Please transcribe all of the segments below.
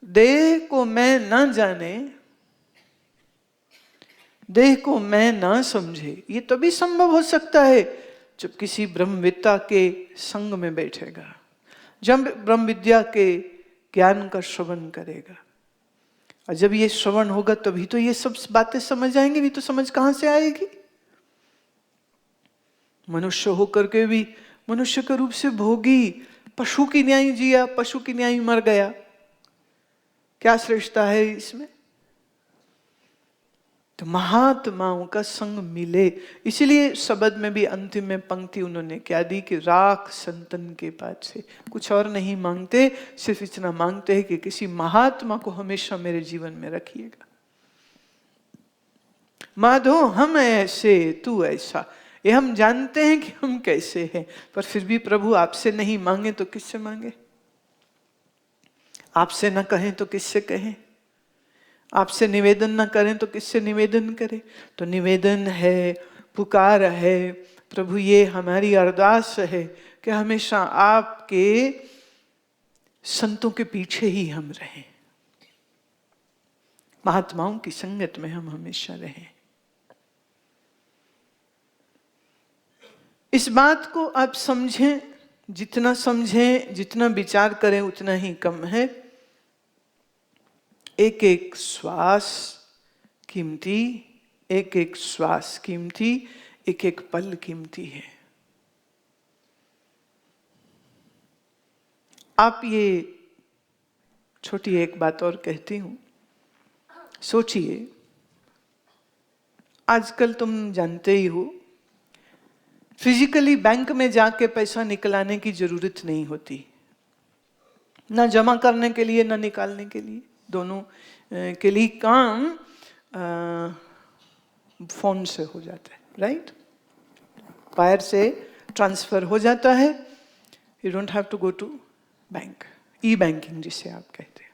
देह को मैं ना जाने, देह को मैं ना समझे, ये तभी संभव हो सकता है जब किसी ब्रह्मविद्ता के संग में बैठेगा, जब ब्रह्म विद्या के ज्ञान का श्रवण करेगा। और जब ये श्रवण होगा तभी तो ये सब बातें समझ आएंगी, नहीं तो समझ कहां से आएगी। मनुष्य होकर के भी मनुष्य के रूप से भोगी, पशु की न्याय जिया, पशु की न्याय मर गया, क्या श्रेष्ठता है इसमें। तो महात्माओं का संग मिले, इसलिए शब्द में भी अंतिम में पंक्ति उन्होंने क्या दी कि राख संतन के पास से, कुछ और नहीं मांगते, सिर्फ इतना मांगते हैं कि किसी महात्मा को हमेशा मेरे जीवन में रखिएगा। माधो हम ऐसे तू ऐसा, ये हम जानते हैं कि हम कैसे हैं, पर फिर भी प्रभु आपसे नहीं मांगे तो किससे मांगे, आपसे न कहें तो किससे कहें, आपसे निवेदन न करें तो किससे निवेदन करें। तो निवेदन है, पुकार है, प्रभु ये हमारी अरदास है कि हमेशा आपके संतों के पीछे ही हम रहें, महात्माओं की संगत में हम हमेशा रहें। इस बात को आप समझें, जितना समझें, जितना विचार करें उतना ही कम है। एक एक श्वास कीमती, एक एक श्वास कीमती, एक एक पल कीमती है। आप ये छोटी एक बात और कहती हूं, सोचिए, आजकल तुम जानते ही हो फिजिकली बैंक में जाके पैसा निकलाने की जरूरत नहीं होती, ना जमा करने के लिए ना निकालने के लिए, दोनों के लिए काम फोन से हो जाता है, राइट। वायर से ट्रांसफर हो जाता है, you don't have to go to bank, e banking जिसे आप कहते हैं।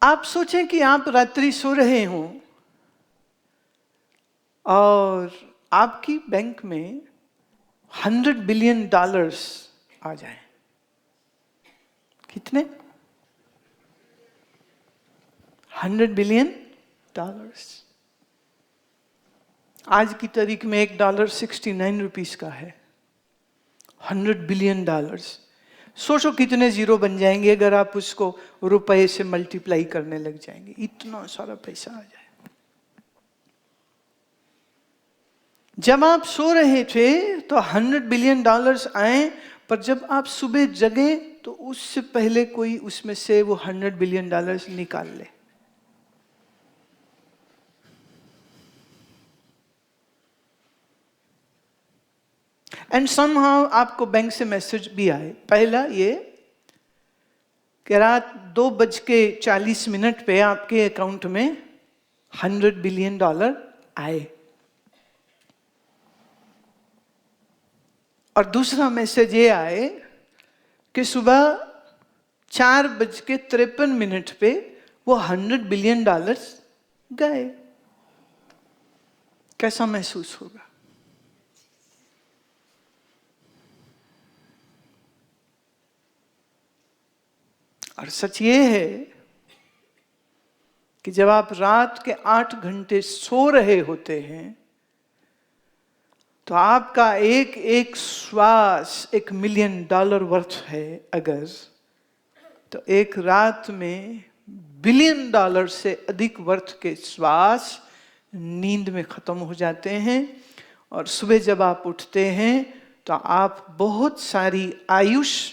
आप सोचें कि आप रात्रि सो रहे हो और आपकी बैंक में $100 बिलियन आ जाए। कितने? $100 बिलियन। आज की तारीख में $1 69 रुपीस का है। $100 बिलियन, सोचो कितने जीरो बन जाएंगे अगर आप उसको रुपए से मल्टीप्लाई करने लग जाएंगे, इतना सारा पैसा आ जाए। जब आप सो रहे थे तो $100 बिलियन आए, पर जब आप सुबह जगे तो उससे पहले कोई उसमें से वो $100 बिलियन निकाल ले। एंड समहाउ आपको बैंक से मैसेज भी आए। पहला ये कि रात 2:40 पे आपके अकाउंट में $100 बिलियन आए, और दूसरा मैसेज ये आए कि सुबह 4:53 पे वो $100 बिलियन गए। कैसा महसूस होगा? और सच ये है कि जब आप रात के 8 घंटे सो रहे होते हैं तो आपका एक एक श्वास $1 मिलियन वर्थ है अगर, तो एक रात में $1 बिलियन से अधिक वर्थ के श्वास नींद में खत्म हो जाते हैं। और सुबह जब आप उठते हैं तो आप बहुत सारी आयुष,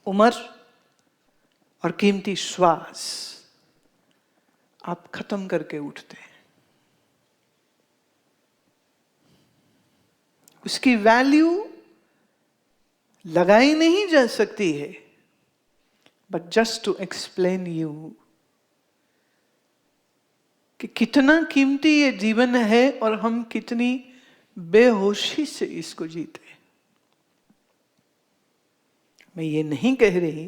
उम्र और कीमती श्वास आप खत्म करके उठते हैं। उसकी वैल्यू लगाई नहीं जा सकती है, but just to explain you कि कितना कीमती ये जीवन है और हम कितनी बेहोशी से इसको जीते। मैं ये नहीं कह रही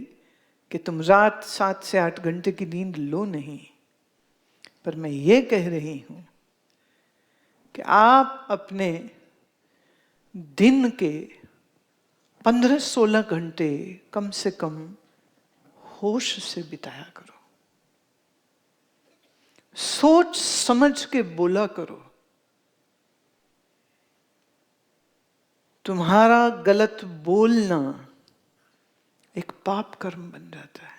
कि तुम रात 7 से 8 घंटे की नींद लो नहीं, पर मैं ये कह रही हूं कि आप अपने दिन के 15-16 घंटे कम से कम होश से बिताया करो, सोच समझ के बोला करो। तुम्हारा गलत बोलना एक पाप कर्म बन जाता है।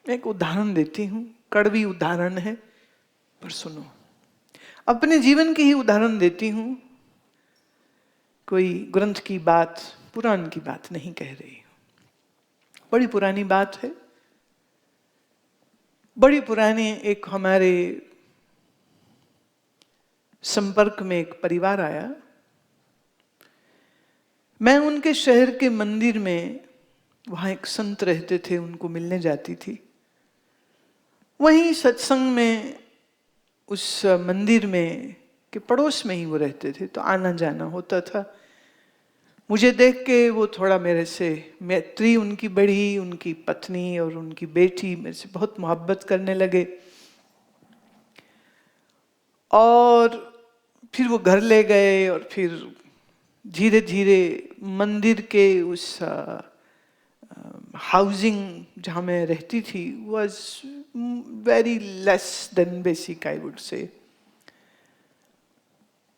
एक उदाहरण देती हूं, कड़वी उदाहरण है पर सुनो। अपने जीवन की ही उदाहरण देती हूं, कोई ग्रंथ की बात, पुराण की बात नहीं कह रही हूं। बड़ी पुरानी बात है। बड़ी पुरानी एक हमारे संपर्क में एक परिवार आया। मैं उनके शहर के मंदिर में, वहां एक संत रहते थे, उनको मिलने जाती थी। वहीं सत्संग में, उस मंदिर में के पड़ोस में ही वो रहते थे, तो आना जाना होता था। मुझे देख के वो थोड़ा मेरे से मैत्री उनकी बढ़ी, उनकी पत्नी और उनकी बेटी मेरे से बहुत मोहब्बत करने लगे। और फिर वो घर ले गए और फिर धीरे धीरे मंदिर के उस हाउसिंग जहाँ मैं रहती थी was very less than basic, I would say।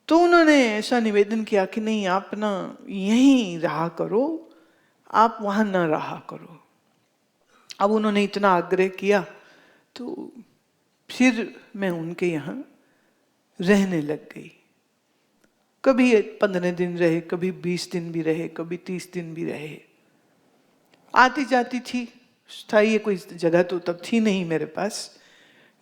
तो उन्होंने ऐसा निवेदन किया कि नहीं, आप ना यहीं रहा करो, आप वहां ना रहा करो। अब उन्होंने इतना आग्रह किया तो फिर मैं उनके यहाँ रहने लग गई। कभी 15 दिन रहे, कभी 20 दिन भी रहे, कभी 30 दिन भी रहे। आती जाती थी। स्थायी कोई जगह तो तब थी नहीं मेरे पास,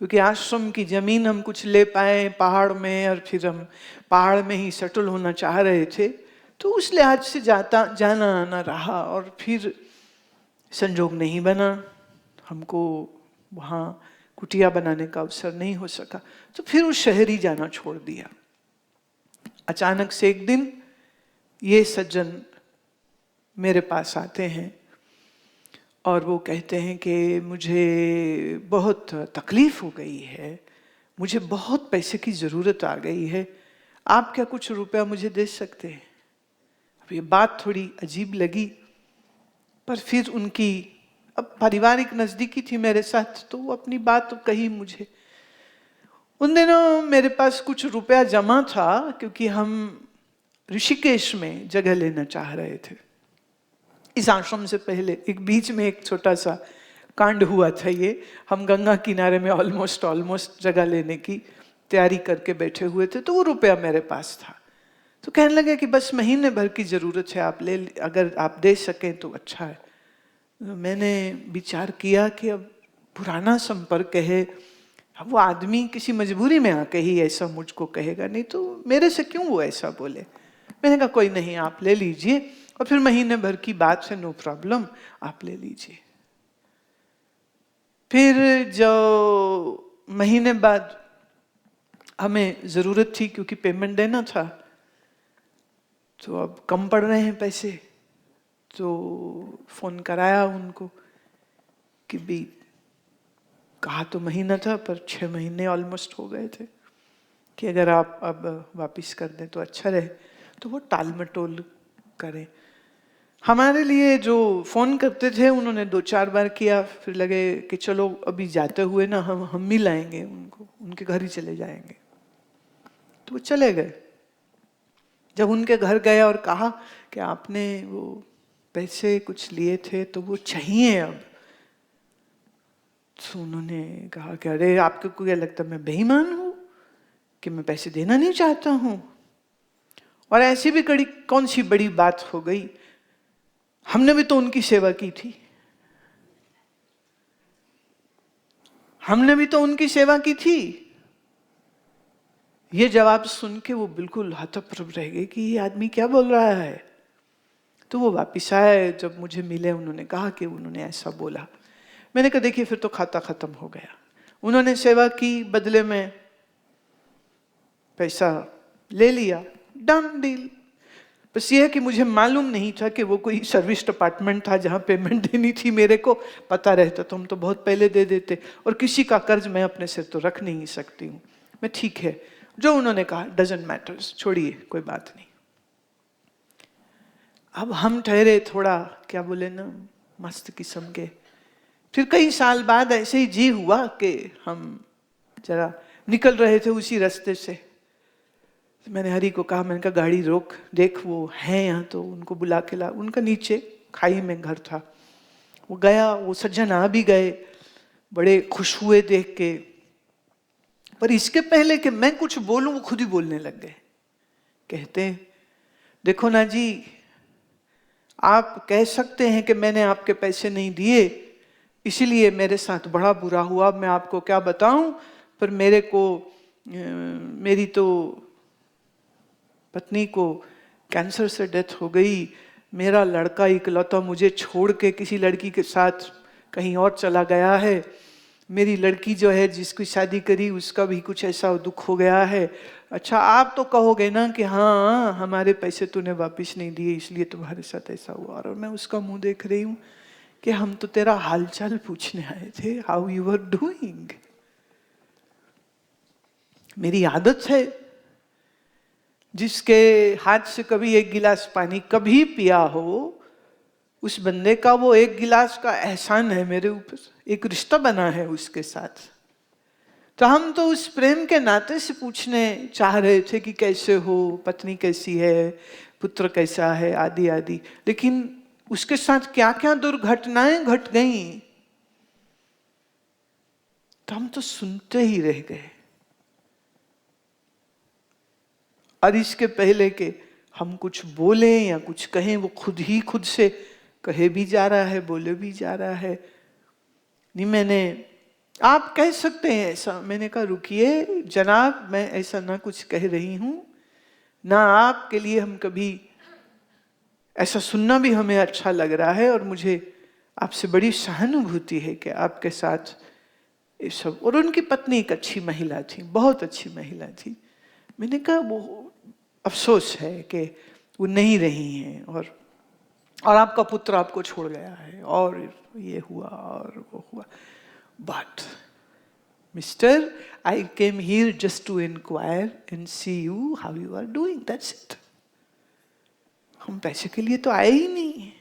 क्योंकि आश्रम की जमीन हम कुछ ले पाए पहाड़ में, और फिर हम पहाड़ में ही सेटल होना चाह रहे थे, तो उस लिहाज से जाना आना रहा। और फिर संजोग नहीं बना, हमको वहाँ कुटिया बनाने का अवसर नहीं हो सका, तो फिर उस शहर ही जाना छोड़ दिया। अचानक से एक दिन ये सज्जन मेरे पास आते हैं और वो कहते हैं कि मुझे बहुत तकलीफ हो गई है, मुझे बहुत पैसे की ज़रूरत आ गई है, आप क्या कुछ रुपया मुझे दे सकते हैं? अब ये बात थोड़ी अजीब लगी, पर फिर उनकी अब पारिवारिक नज़दीकी थी मेरे साथ, तो वो अपनी बात तो कही मुझे। उन दिनों मेरे पास कुछ रुपया जमा था, क्योंकि हम ऋषिकेश में जगह लेना चाह रहे थे। इस आश्रम से पहले एक बीच में एक छोटा सा कांड हुआ था। ये हम गंगा किनारे में ऑलमोस्ट जगह लेने की तैयारी करके बैठे हुए थे, तो वो रुपया मेरे पास था। तो कहने लगे कि बस महीने भर की ज़रूरत है, आप ले, अगर आप दे सकें तो अच्छा है। मैंने विचार किया कि अब पुराना संपर्क है, अब वो आदमी किसी मजबूरी में आके ही ऐसा मुझको कहेगा, नहीं तो मेरे से क्यों वो ऐसा बोले। मैंने कहा कोई नहीं, आप ले लीजिए, और फिर महीने भर की बात है, नो प्रॉब्लम, आप ले लीजिए। फिर जो महीने बाद हमें ज़रूरत थी, क्योंकि पेमेंट देना था, तो अब कम पड़ रहे हैं पैसे, तो फ़ोन कराया उनको कि भी कहा तो महीना था, पर 6 महीने ऑलमोस्ट हो गए थे, कि अगर आप अब वापस कर दें तो अच्छा रहे। तो वो टाल मटोल करें। हमारे लिए जो फ़ोन करते थे उन्होंने 2-4 बार किया, फिर लगे कि चलो अभी जाते हुए ना हम भी लाएंगे उनको, उनके घर ही चले जाएंगे। तो वो चले गए। जब उनके घर गए और कहा कि आपने वो पैसे कुछ लिए थे तो वो चाहिए अब, तो उन्होंने कहा कि अरे आपको क्या लगता है मैं बेईमान हूँ कि मैं पैसे देना नहीं चाहता हूँ? और ऐसी भी कौन सी बड़ी बात हो गई, हमने भी तो उनकी सेवा की थी, हमने भी तो उनकी सेवा की थी। ये जवाब सुन के वो बिल्कुल हतप्रभ रह गए कि ये आदमी क्या बोल रहा है। तो वो वापिस आए, जब मुझे मिले उन्होंने कहा कि उन्होंने ऐसा बोला। मैंने कहा देखिए फिर तो खाता खत्म हो गया। उन्होंने सेवा की, बदले में पैसा ले लिया, डन डील। बस ये है कि मुझे मालूम नहीं था कि वो कोई सर्विस डिपार्टमेंट था जहाँ पेमेंट देनी थी। मेरे को पता रहता तो हम तो बहुत पहले दे देते, और किसी का कर्ज मैं अपने सिर तो रख नहीं सकती हूँ। मैं ठीक है, जो उन्होंने कहा डजंट मैटर्स, छोड़िए कोई बात नहीं। अब हम ठहरे थोड़ा क्या बोले ना, मस्त किस्म के। फिर कई साल बाद ऐसे ही जी हुआ कि हम जरा निकल रहे थे उसी रास्ते से। मैंने हरि को कहा, मैंने कहा गाड़ी रोक, देख वो है यहाँ, तो उनको बुला के ला। उनका नीचे खाई में घर था। वो गया, वो सज्जन आ भी गए, बड़े खुश हुए देख के। पर इसके पहले कि मैं कुछ बोलूं वो खुद ही बोलने लग गए। कहते, देखो ना जी, आप कह सकते हैं कि मैंने आपके पैसे नहीं दिए, इसीलिए मेरे साथ बड़ा बुरा हुआ। मैं आपको क्या बताऊं, पर मेरे को मेरी तो पत्नी को कैंसर से डेथ हो गई। मेरा लड़का इकलौता मुझे छोड़ के किसी लड़की के साथ कहीं और चला गया है। मेरी लड़की जो है जिसकी शादी करी उसका भी कुछ ऐसा दुख हो गया है। अच्छा, आप तो कहोगे ना कि हाँ हमारे पैसे तूने वापस नहीं दिए इसलिए तुम्हारे साथ ऐसा हुआ। और मैं उसका मुंह देख रही हूँ कि हम तो तेरा हालचाल पूछने आए थे, हाउ यू आर डूइंग। मेरी आदत है, जिसके हाथ से कभी एक गिलास पानी कभी पिया हो, उस बंदे का वो एक गिलास का एहसान है मेरे ऊपर, एक रिश्ता बना है उसके साथ। तो हम तो उस प्रेम के नाते से पूछने चाह रहे थे कि कैसे हो, पत्नी कैसी है, पुत्र कैसा है, आदि आदि। लेकिन उसके साथ क्या क्या दुर्घटनाएं घट गईं, तो हम तो सुनते ही रह गए। और इसके पहले कि हम कुछ बोले या कुछ कहें, वो खुद ही खुद से कहे भी जा रहा है, बोले भी जा रहा है। नहीं, मैंने, आप कह सकते हैं ऐसा। मैंने कहा रुकिए जनाब, मैं ऐसा ना कुछ कह रही हूं, ना आपके लिए हम कभी, ऐसा सुनना भी हमें अच्छा लग रहा है और मुझे आपसे बड़ी सहानुभूति है कि आपके साथ ये सब। और उनकी पत्नी एक अच्छी महिला थी, बहुत अच्छी महिला थी। मैंने कहा वो अफसोस है कि वो नहीं रही हैं, और आपका पुत्र आपको छोड़ गया है, और ये हुआ और वो हुआ। But mister, I came here just to inquire and see you how you are doing, that's it. हम पैसे के लिए तो आए ही नहीं।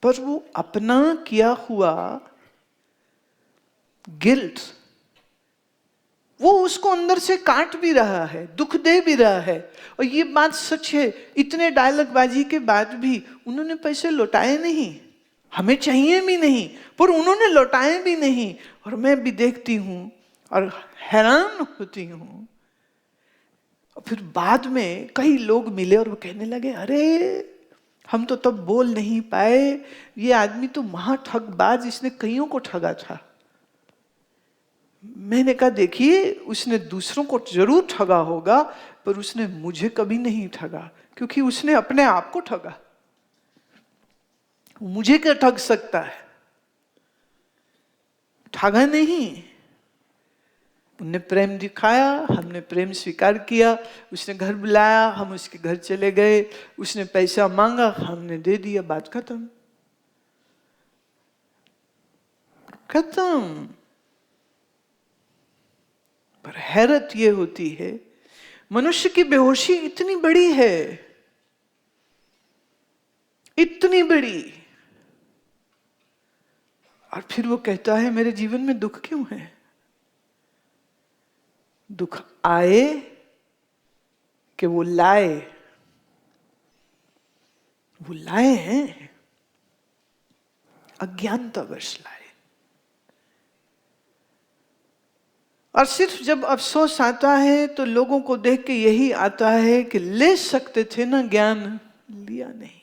पर वो अपना किया हुआ गिल्ट, वो उसको अंदर से काट भी रहा है, दुख दे भी रहा है। और ये बात सच है, इतने डायलॉग बाजी के बाद भी उन्होंने पैसे लौटाए नहीं, हमें चाहिए भी नहीं, पर उन्होंने लौटाए भी नहीं। और मैं भी देखती हूं और हैरान होती हूं। और फिर बाद में कई लोग मिले और वो कहने लगे, अरे हम तो तब बोल नहीं पाए, ये आदमी तो महा ठगबाज, इसने कईयों को ठगा था। मैंने कहा देखिए, उसने दूसरों को जरूर ठगा होगा, पर उसने मुझे कभी नहीं ठगा, क्योंकि उसने अपने आप को ठगा। मुझे क्या ठग सकता है? ठगा नहीं। उन्हें प्रेम दिखाया, हमने प्रेम स्वीकार किया। उसने घर बुलाया, हम उसके घर चले गए। उसने पैसा मांगा, हमने दे दिया, बात खत्म। खत्म। पर हैरत ये होती है, मनुष्य की बेहोशी इतनी बड़ी है, इतनी बड़ी, और फिर वो कहता है मेरे जीवन में दुख क्यों है? दुख आए कि वो लाए, वो लाए हैं, अज्ञानतावश लाए। और सिर्फ जब अफसोस आता है तो लोगों को देख के यही आता है कि ले सकते थे ना ज्ञान, लिया नहीं।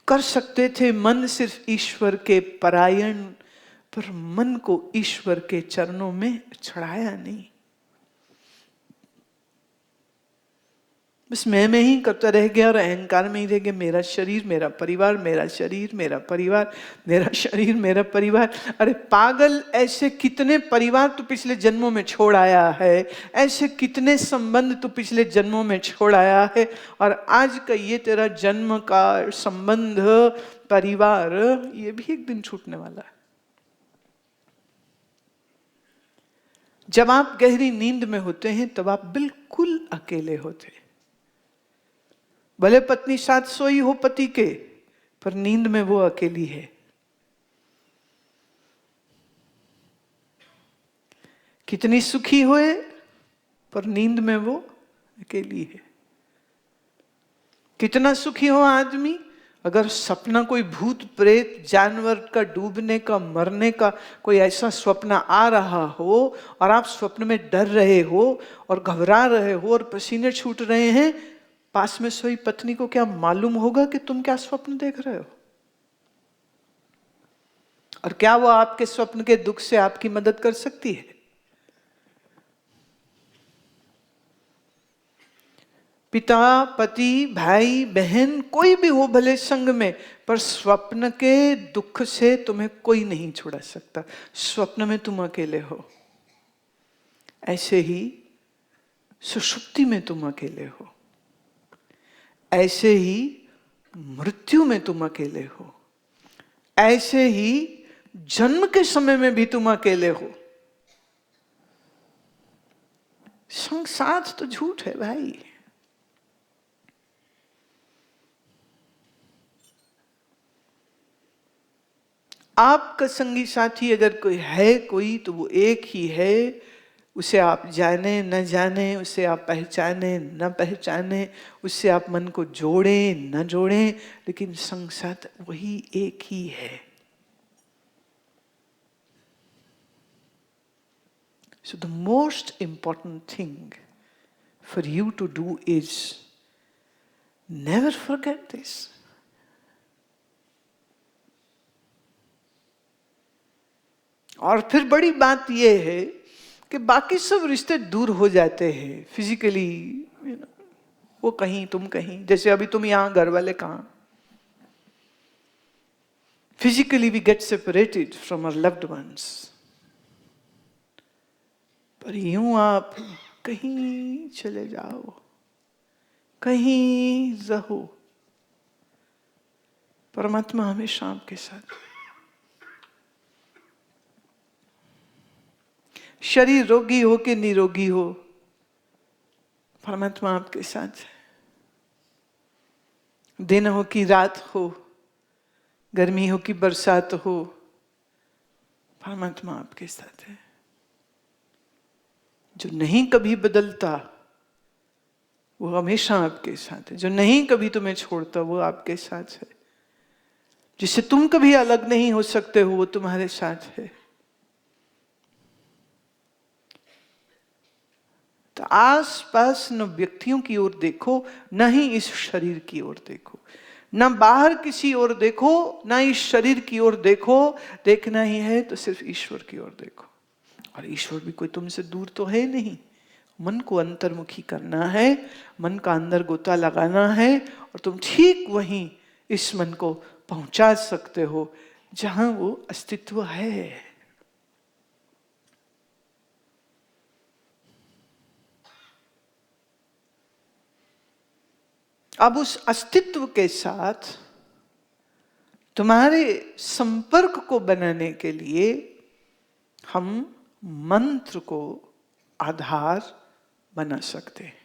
कर सकते थे मन सिर्फ ईश्वर के परायण, पर मन को ईश्वर के चरणों में चढ़ाया नहीं। बस मैं ही करता रह गया और अहंकार में ही रह गया, मेरा शरीर मेरा परिवार, मेरा शरीर मेरा परिवार, मेरा शरीर मेरा परिवार। अरे पागल, ऐसे कितने परिवार तो पिछले जन्मों में छोड़ आया है, ऐसे कितने संबंध तो पिछले जन्मों में छोड़ आया है, और आज का ये तेरा जन्म का संबंध परिवार, ये भी एक दिन छूटने वाला है। जब आप गहरी नींद में होते हैं तब आप बिल्कुल अकेले होते हैं। भले पत्नी साथ सोई हो पति के, पर नींद में वो अकेली है। कितनी सुखी होए, पर नींद में वो अकेली है। कितना सुखी हो आदमी, अगर सपना कोई भूत प्रेत जानवर का डूबने का मरने का कोई ऐसा स्वप्न आ रहा हो और आप स्वप्न में डर रहे हो और घबरा रहे हो और पसीने छूट रहे हैं, पास में सोई पत्नी को क्या मालूम होगा कि तुम क्या स्वप्न देख रहे हो? और क्या वो आपके स्वप्न के दुख से आपकी मदद कर सकती है? पिता, पति, भाई, बहन, कोई भी हो भले संग में, पर स्वप्न के दुख से तुम्हें कोई नहीं छुड़ा सकता। स्वप्न में तुम अकेले हो। ऐसे ही सुषुप्ति में तुम अकेले हो। ऐसे ही मृत्यु में तुम अकेले हो। ऐसे ही जन्म के समय में भी तुम अकेले हो। संग साथ तो झूठ है भाई। आपका संगी साथी अगर कोई है कोई, तो वो एक ही है। उसे आप जाने न जाने, उसे आप पहचाने न पहचाने, उससे आप मन को जोड़े न जोड़े, लेकिन संग साथ वही एक ही है। So the most important thing for you to do is never forget this. और फिर बड़ी बात यह है कि बाकी सब रिश्ते दूर हो जाते हैं फिजिकली, वो कहीं तुम कहीं, जैसे अभी तुम यहां, घर वाले कहां। Physically we get separated from our loved ones, पर यूं आप कहीं चले जाओ, कहीं रहो, परमात्मा हमेशा आपके साथ। शरीर रोगी हो कि निरोगी हो, परमात्मा आपके साथ है। दिन हो कि रात हो, गर्मी हो कि बरसात हो, परमात्मा आपके साथ है। जो नहीं कभी बदलता वो हमेशा आपके साथ है। जो नहीं कभी तुम्हें छोड़ता वो आपके साथ है। जिससे तुम कभी अलग नहीं हो सकते हो वो तुम्हारे साथ है। तो आसपास न व्यक्तियों की ओर देखो, न ही इस शरीर की ओर देखो, न बाहर किसी ओर देखो, न इस शरीर की ओर देखो। देखना ही है तो सिर्फ ईश्वर की ओर देखो। और ईश्वर भी कोई तुमसे दूर तो है नहीं। मन को अंतर्मुखी करना है, मन का अंदर गोता लगाना है, और तुम ठीक वहीं इस मन को पहुंचा सकते हो जहां वो अस्तित्व है। अब उस अस्तित्व के साथ तुम्हारे संपर्क को बनाने के लिए हम मंत्र को आधार बना सकते हैं।